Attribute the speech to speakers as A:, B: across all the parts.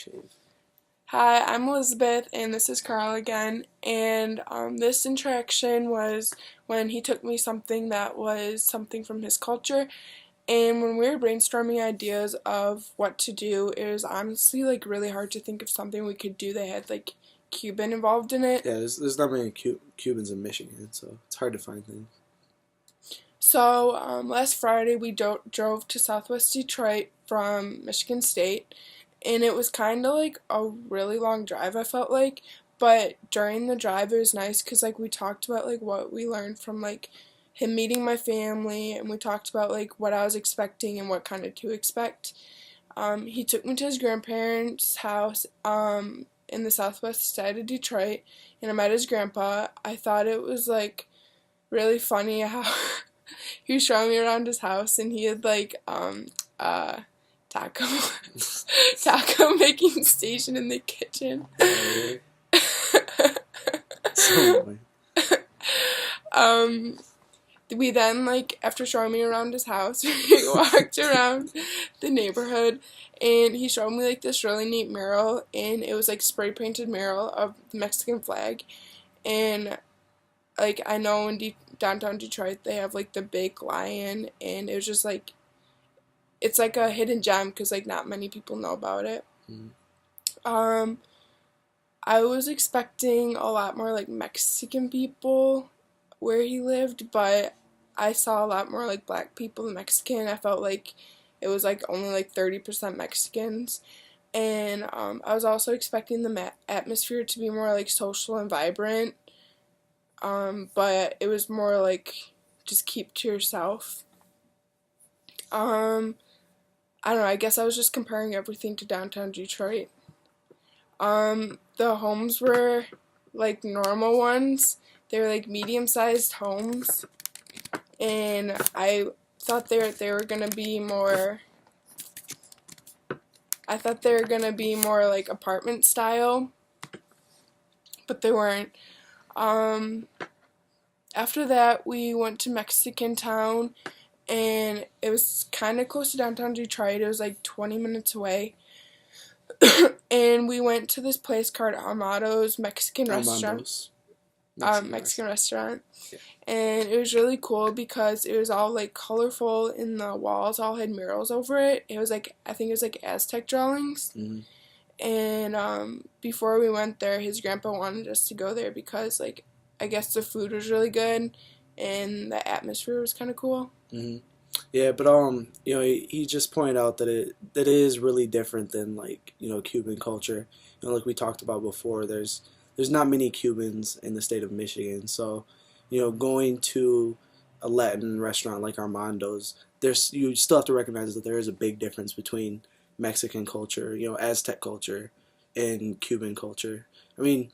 A: shave.
B: Hi, I'm Elizabeth, and this is Carl again. And this interaction was when he took me something that was something from his culture. And when we were brainstorming ideas of what to do, it was honestly like really hard to think of something we could do that had like Cuban involved in it.
A: Yeah, there's not many Cubans in Michigan, so it's hard to find things.
B: So last Friday we drove to Southwest Detroit from Michigan State, and it was kind of like a really long drive, I felt like. But during the drive it was nice because like we talked about like what we learned from like him meeting my family, and we talked about like what I was expecting and what kind of to expect. He took me to his grandparents' house in the southwest side of Detroit, and I met his grandpa. I thought it was like really funny how he was showing me around his house, and he had like uh taco taco making station in the kitchen.
A: Yeah, so annoying.
B: um we then, like, after showing me around his house, we walked around the neighborhood, and he showed me like this really neat mural, and it was like spray painted mural of the Mexican flag. And like I know in downtown Detroit they have like the big lion, and it was just like it's like a hidden gem because like not many people know about it.
A: Mm.
B: Um, I was expecting a lot more like Mexican people where he lived, but I saw a lot more like black people than Mexican. I felt like it was like only like 30% Mexicans. And I was also expecting the atmosphere to be more like social and vibrant, but it was more like just keep to yourself. Um, I don't know, I guess I was just comparing everything to downtown Detroit. The homes were like normal ones. They were like medium-sized homes, and I thought they were gonna be more. I thought they were gonna be more like apartment style, but they weren't. Um, After that, we went to Mexican Town, and it was kind of close to downtown Detroit. It was like 20 minutes away. And we went to this place called Armado's Mexican restaurant.
A: Armando's
B: Mexican restaurant.
A: Yeah.
B: And it was really cool because it was all like colorful, and the walls all had murals over it. It was like, I think it was like Aztec drawings.
A: Mm-hmm.
B: And before we went there, his grandpa wanted us to go there because like I guess the food was really good and the atmosphere was kind of cool.
A: Mm-hmm. Yeah, but he just pointed out that it is really different than like Cuban culture. Like we talked about before, there's not many Cubans in the state of Michigan, so going to a Latin restaurant like Armando's, you still have to recognize that there is a big difference between Mexican culture, Aztec culture, and Cuban culture. I mean,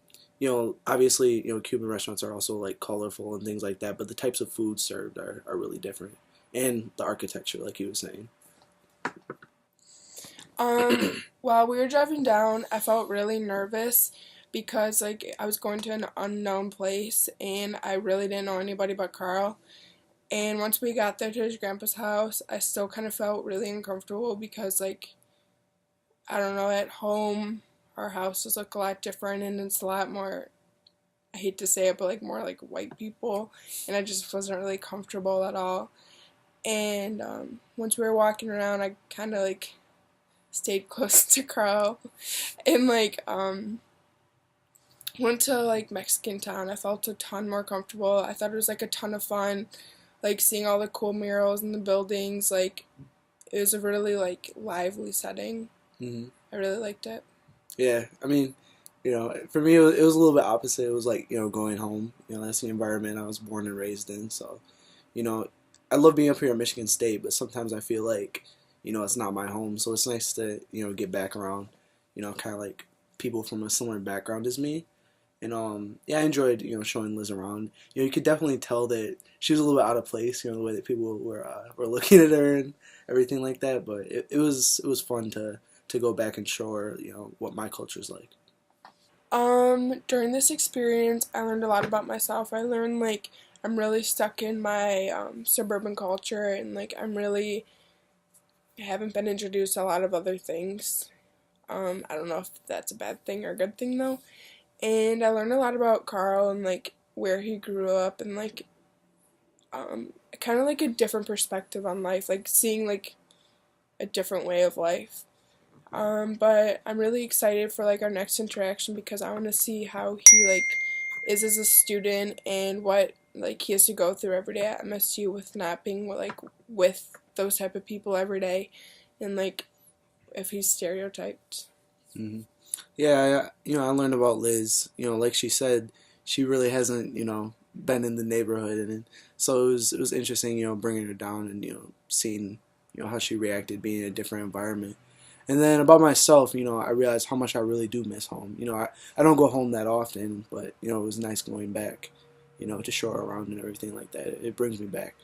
A: obviously, Cuban restaurants are also like colorful and things like that, but the types of food served are really different, and the architecture, like you were saying.
B: While we were driving down, I felt really nervous because like I was going to an unknown place, and I really didn't know anybody but Carl. And once we got there to his grandpa's house, I still kind of felt really uncomfortable because like I don't know, at home our houses look a lot different, and it's a lot more, I hate to say it, but like more like white people, and I just wasn't really comfortable at all. And once we were walking around, I kind of like stayed close to Carl, and like went to like Mexican Town. I felt a ton more comfortable. I thought it was like a ton of fun, like seeing all the cool murals in the buildings. Like it was a really like lively setting.
A: Mm-hmm.
B: I really liked it.
A: Yeah, I mean, for me, it was a little bit opposite. It was like, going home. That's the environment I was born and raised in. So, you know, I love being up here at Michigan State, but sometimes I feel like, it's not my home. So it's nice to, get back around, kind of like people from a similar background as me. And yeah, I enjoyed, showing Liz around. You could definitely tell that she was a little bit out of place, the way that people were looking at her and everything like that. But it was fun to go back and show her, what my culture's like.
B: During this experience, I learned a lot about myself. I learned like I'm really stuck in my suburban culture, and like I haven't been introduced to a lot of other things. I don't know if that's a bad thing or a good thing though. And I learned a lot about Carl and like where he grew up and like kind of like a different perspective on life, like seeing like a different way of life. But I'm really excited for like our next interaction because I want to see how he like is as a student and what like he has to go through every day at MSU with not being like with those type of people every day, and like if he's stereotyped.
A: Hmm. Yeah, I learned about Liz. Like she said, she really hasn't, been in the neighborhood, and so it was interesting, bringing her down and seeing, how she reacted being in a different environment. And then about myself, I realized how much I really do miss home. I don't go home that often, but it was nice going back, to show her around and everything like that. It brings me back.